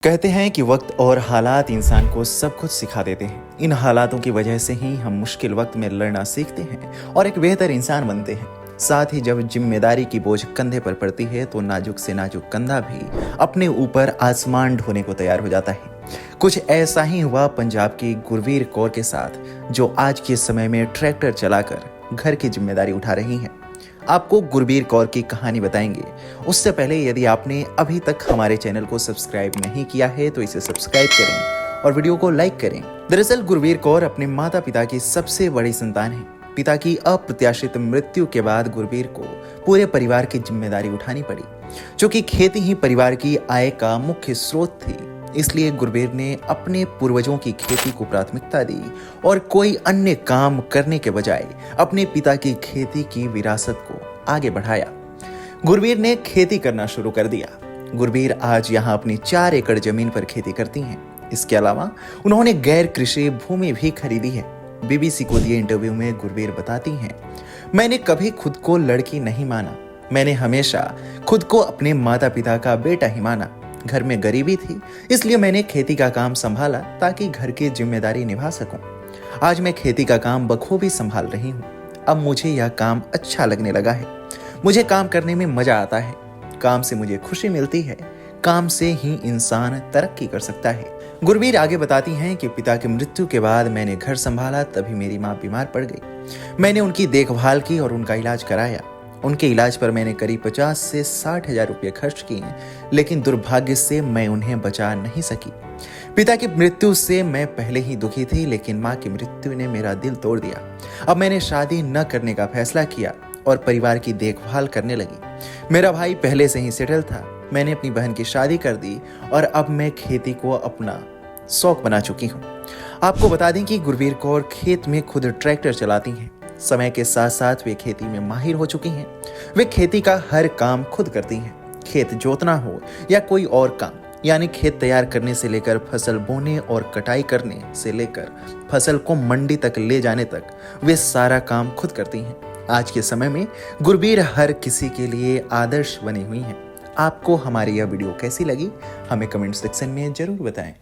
कहते हैं कि वक्त और हालात इंसान को सब कुछ सिखा देते हैं। इन हालातों की वजह से ही हम मुश्किल वक्त में लड़ना सीखते हैं और एक बेहतर इंसान बनते हैं। साथ ही जब जिम्मेदारी की बोझ कंधे पर पड़ती है तो नाजुक से नाजुक कंधा भी अपने ऊपर आसमान ढोने को तैयार हो जाता है। कुछ ऐसा ही हुआ पंजाब की गुरवीर कौर के साथ, जो आज के समय में ट्रैक्टर चलाकर घर की जिम्मेदारी उठा रही हैं। आपको गुरवीर कौर की कहानी बताएंगे। उससे पहले यदि आपने अभी तक हमारे चैनल को सब्सक्राइब नहीं किया है तो इसे सब्सक्राइब करें और वीडियो को लाइक करें। दरअसल गुरवीर कौर अपने माता पिता की सबसे बड़ी संतान है। पिता की अप्रत्याशित मृत्यु के बाद गुरवीर को पूरे परिवार की जिम्मेदारी उठानी पड़ी। क्योंकि खेती ही परिवार की आय का मुख्य स्रोत थी, इसलिए गुरवीर ने अपने पूर्वजों की खेती को प्राथमिकता दी और कोई अन्य काम करने के बजाय अपने पिता की खेती की विरासत को आगे बढ़ाया। गुरवीर ने खेती करना शुरू कर दिया। गुरवीर आज यहाँ अपनी 4 एकड़ जमीन पर खेती करती हैं। इसके अलावा उन्होंने गैर कृषि भूमि भी खरीदी है। बीबीसी को दिए इंटरव्यू में गुरवीर बताती हैं, मैंने कभी खुद को लड़की नहीं माना। मैंने हमेशा खुद को अपने माता पिता का बेटा ही माना। घर में गरीबी थी, इसलिए मैंने खेती का काम संभाला ताकि घर की जिम्मेदारी निभा सकूं। आज मैं खेती का काम बखूबी संभाल रही हूं। अब मुझे यह काम अच्छा लगने लगा है। मुझे काम करने में मजा आता है। काम से मुझे खुशी मिलती है। काम से ही इंसान तरक्की कर सकता है। गुरवीर आगे बताती हैं कि पिता की मृत्यु के बाद मैंने घर संभाला, तभी मेरी माँ बीमार पड़ गई। मैंने उनकी देखभाल की और उनका इलाज कराया। उनके इलाज पर मैंने करीब 50 से 60 हजार रुपये खर्च किए, लेकिन दुर्भाग्य से मैं उन्हें बचा नहीं सकी। पिता की मृत्यु से मैं पहले ही दुखी थी, लेकिन माँ की मृत्यु ने मेरा दिल तोड़ दिया। अब मैंने शादी न करने का फैसला किया और परिवार की देखभाल करने लगी। मेरा भाई पहले से ही सेटल था। मैंने अपनी बहन की शादी कर दी और अब मैं खेती को अपना शौक बना चुकी हूँ। आपको बता दें कि गुरवीर कौर खेत में खुद ट्रैक्टर चलाती हैं। समय के साथ साथ वे खेती में माहिर हो चुकी हैं। वे खेती का हर काम खुद करती हैं। खेत जोतना हो या कोई और काम, यानी खेत तैयार करने से लेकर फसल बोने और कटाई करने से लेकर फसल को मंडी तक ले जाने तक वे सारा काम खुद करती हैं। आज के समय में गुरवीर हर किसी के लिए आदर्श बनी हुई हैं। आपको हमारी यह वीडियो कैसी लगी, हमें कमेंट सेक्शन में जरूर बताएं।